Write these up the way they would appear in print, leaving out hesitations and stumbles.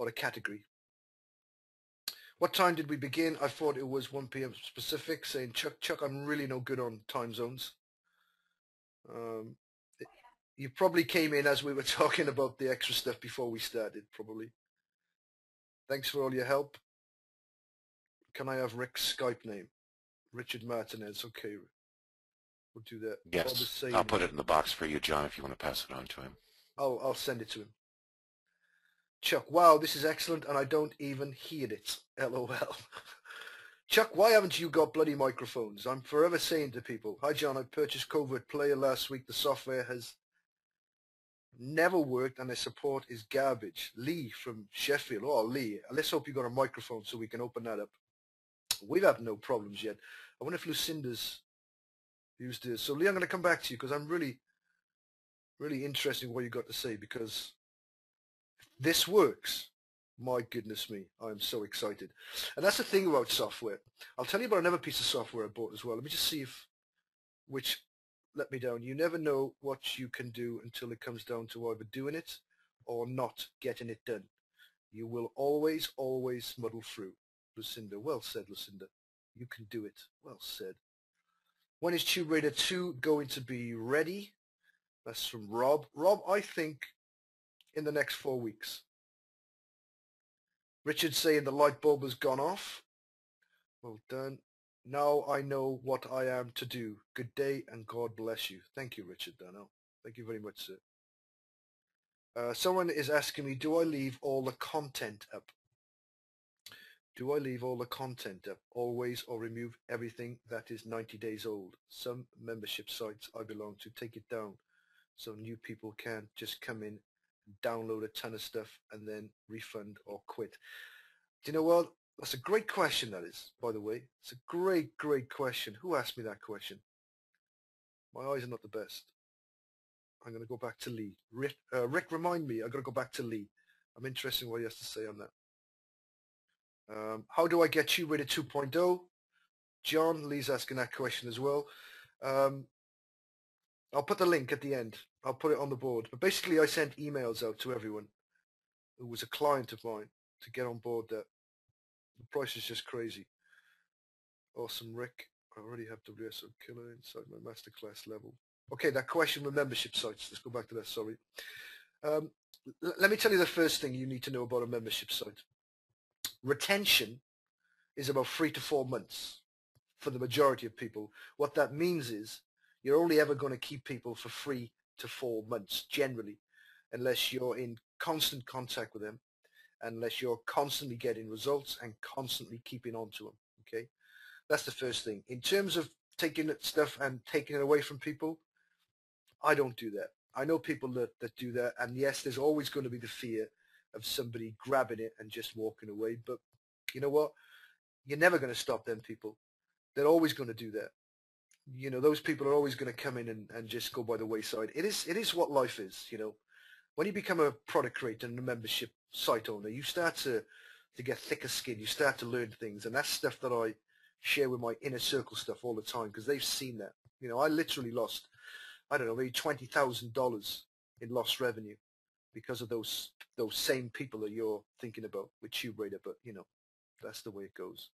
or a category. What time did we begin? I thought it was 1 p.m. Pacific, saying Chuck, I'm really no good on time zones. You probably came in as we were talking about the extra stuff before we started, probably. Thanks for all your help. Can I have Rick's Skype name? Richard Martinez. Okay, we'll do that. Yes, I'll put it in the box for you, John, if you want to pass it on to him. I'll send it to him. Chuck, wow, this is excellent, and I don't even hear it. LOL. Chuck, why haven't you got bloody microphones? I'm forever saying to people, hi John, I purchased Covert Player last week. The software has never worked and the support is garbage. Lee from Sheffield. Oh, Lee, let's hope you got a microphone so we can open that up. We've had no problems yet. I wonder if Lucinda's used this. So Lee, I'm going to come back to you because I'm really interested in what you got to say, because if this works, my goodness me, I'm so excited. And that's the thing about software. I'll tell you about another piece of software I bought as well. Let me just see which let me down. You never know what you can do until it comes down to either doing it or not getting it done. You will always muddle through. Lucinda, well said, Lucinda. You can do it. Well said. When is Tube Raider 2 going to be ready? That's from Rob. Rob, I think in the next 4 weeks. Richard saying the light bulb has gone off. Well done. Now I know what I am to do. Good day and God bless you. Thank you, Richard Darnell. Thank you very much, sir. Someone is asking me, do I leave all the content up? Do I leave all the content up always, or remove everything that is 90 days old? Some membership sites I belong to take it down so new people can just come in, download a ton of stuff and then refund or quit. Do you know what? That's a great question, that is, by the way. It's a great question. Who asked me that question? My eyes are not the best. I'm going to go back to Lee. Rick, remind me. I've got to go back to Lee. I'm interested in what he has to say on that. How do I get Tube Raider 2.0? John, Lee's asking that question as well. I'll put the link at the end. I'll put it on the board. But basically, I sent emails out to everyone who was a client of mine to get on board that. The price is just crazy. Awesome, Rick. I already have WSO Killer inside my masterclass level. Okay, that question with membership sites. Let's go back to that, sorry. Let me tell you the first thing you need to know about a membership site. Retention is about 3 to 4 months for the majority of people. What that means is you're only ever going to keep people for 3 to 4 months, generally, unless you're in constant contact with them, unless you're constantly getting results and constantly keeping on to them, okay? That's the first thing. In terms of taking stuff and taking it away from people, I don't do that. I know people that do that, and yes, there's always going to be the fear of somebody grabbing it and just walking away, but you know what? You're never going to stop them people. They're always going to do that. You know, those people are always going to come in and just go by the wayside. It is what life is, you know. When you become a product creator and a membership site owner, you start to get thicker skin. You start to learn things, and that's stuff that I share with my inner circle stuff all the time, because they've seen that. You know, I literally lost, I don't know, maybe $20,000 in lost revenue because of those same people that you're thinking about with Tube Raider. But you know, that's the way it goes.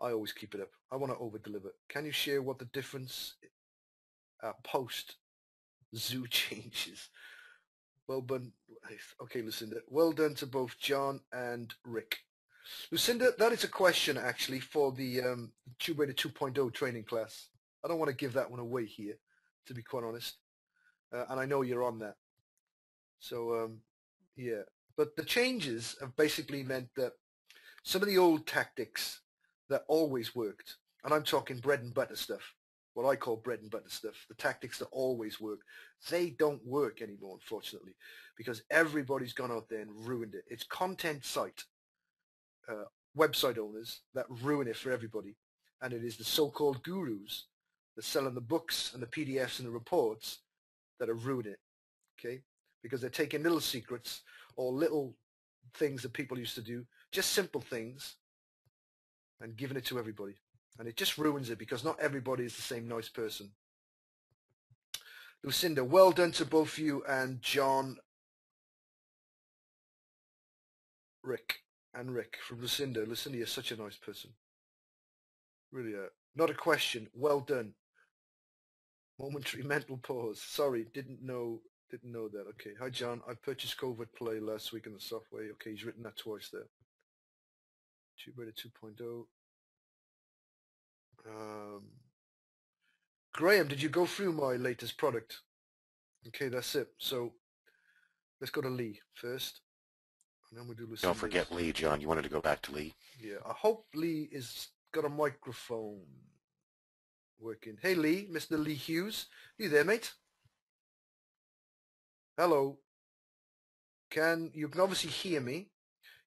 I always keep it up. I want to over deliver. Can you share what the difference post zoo changes? Well done. Okay, Lucinda. Well done to both John and Rick. Lucinda, that is a question actually for the Tube Raider 2.0 training class. I don't want to give that one away here, to be quite honest. And I know you're on that. So, yeah. But the changes have basically meant that some of the old tactics that always worked, and I'm talking bread and butter stuff, what I call bread and butter stuff, the tactics that always work, they don't work anymore, unfortunately, because everybody's gone out there and ruined it. It's content site website owners that ruin it for everybody, and it is the so-called gurus that selling the books and the PDFs and the reports that are ruining it, okay? Because they're taking little secrets or little things that people used to do, just simple things, and giving it to everybody. And it just ruins it, because not everybody is the same nice person. Lucinda, well done to both you and John. Rick and Rick from Lucinda. Lucinda is such a nice person. Really, not a question. Well done. Momentary mental pause. Sorry, didn't know that. Okay. Hi, John. I purchased COVID Play last week in the software. Okay, he's written that twice there. TubeRader 2.0. Graham, did you go through my latest product? Okay, that's it. So let's go to Lee first, and then we'll do Lucinda's. Don't forget Lee, John. You wanted to go back to Lee? Yeah, I hope Lee is got a microphone working. Hey, Lee, Mr. Lee Hughes. You there, mate? Hello. You can obviously hear me.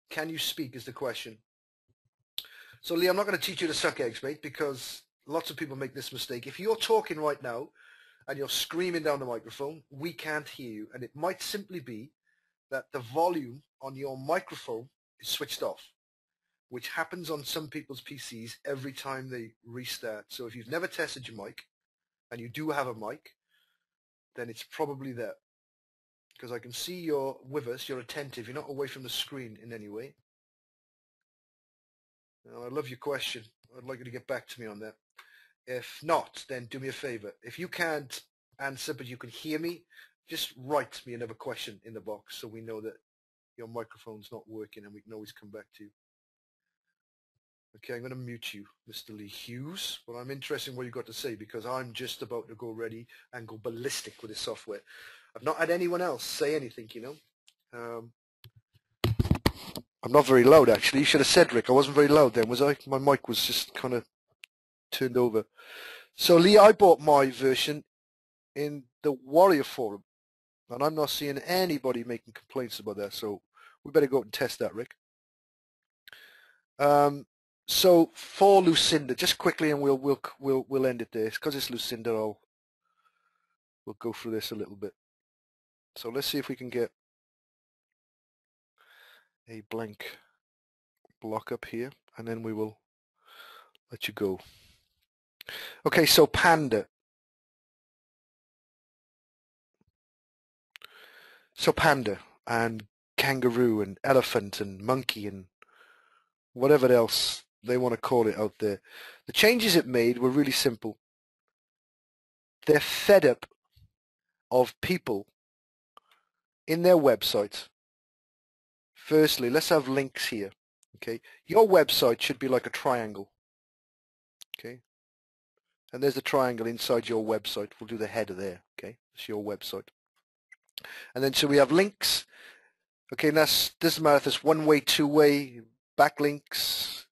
Can you speak is the question. So, Lee, I'm not going to teach you to suck eggs, mate, because lots of people make this mistake. If you're talking right now and you're screaming down the microphone, we can't hear you. And it might simply be that the volume on your microphone is switched off, which happens on some people's PCs every time they restart. So if you've never tested your mic and you do have a mic, then it's probably there. Because I can see you're with us, you're attentive, you're not away from the screen in any way. Now, I love your question. I'd like you to get back to me on that. If not, then do me a favor. If you can't answer but you can hear me, just write me another question in the box so we know that your microphone's not working and we can always come back to you. Okay, I'm going to mute you, Mr. Lee Hughes, but I'm interested in what you've got to say because I'm just about to go ready and go ballistic with this software. I've not had anyone else say anything, you know. I'm not very loud, actually. You should have said, Rick. I wasn't very loud then, was I? My mic was just kind of turned over. So, Lee, I bought my version in the Warrior Forum, and I'm not seeing anybody making complaints about that, so we better go out and test that, Rick. So for Lucinda, just quickly, and we'll end it there. Because it's Lucinda, we'll go through this a little bit. So let's see if we can get a blank block up here, and then we will let you go. Okay, so panda. So panda and kangaroo and elephant and monkey and whatever else they want to call it out there. The changes it made were really simple. They're fed up of people in their website. Firstly, let's have links here. Okay, your website should be like a triangle. Okay, and there's a triangle inside your website. We'll do the header there. Okay, it's your website. And then so we have links. Okay, and that doesn't matter if it's one-way, two-way, backlinks,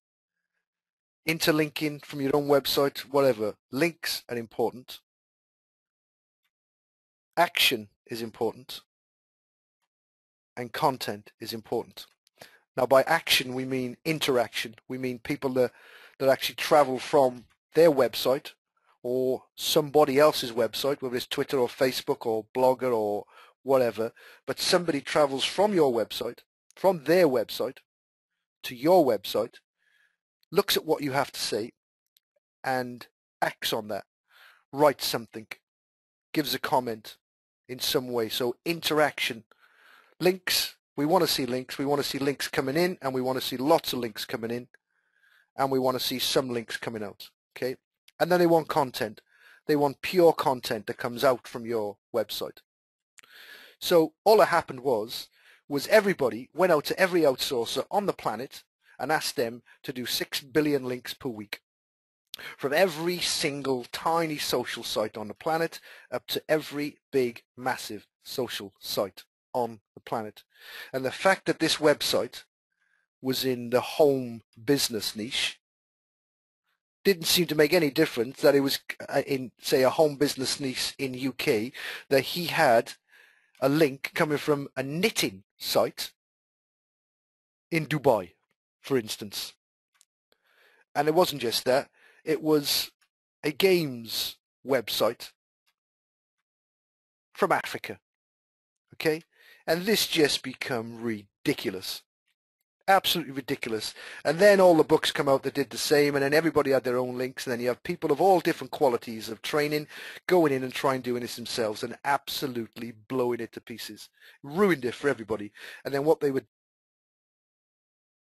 interlinking from your own website, whatever. Links are important. Action is important. And content is important. Now, by action, we mean interaction. We mean people that actually travel from their website or somebody else's website, whether it's Twitter or Facebook or Blogger or whatever, but somebody travels from your website, from their website to your website, looks at what you have to say and acts on that, writes something, gives a comment in some way. So interaction. Links, we want to see links. We want to see links coming in, and we want to see lots of links coming in, and we want to see some links coming out. Okay, and then they want content. They want pure content that comes out from your website. So all that happened was everybody went out to every outsourcer on the planet and asked them to do 6 billion links per week. From every single tiny social site on the planet up to every big, massive social site on the planet. And the fact that this website was in the home business niche didn't seem to make any difference that it was in, say, a home business niche in UK, that he had a link coming from a knitting site in Dubai, for instance. And it wasn't just that, it was a games website from Africa. Okay? And this just become ridiculous. Absolutely ridiculous. And then all the books come out that did the same, and then everybody had their own links, and then you have people of all different qualities of training going in and trying doing this themselves and absolutely blowing it to pieces. Ruined it for everybody. And then what they would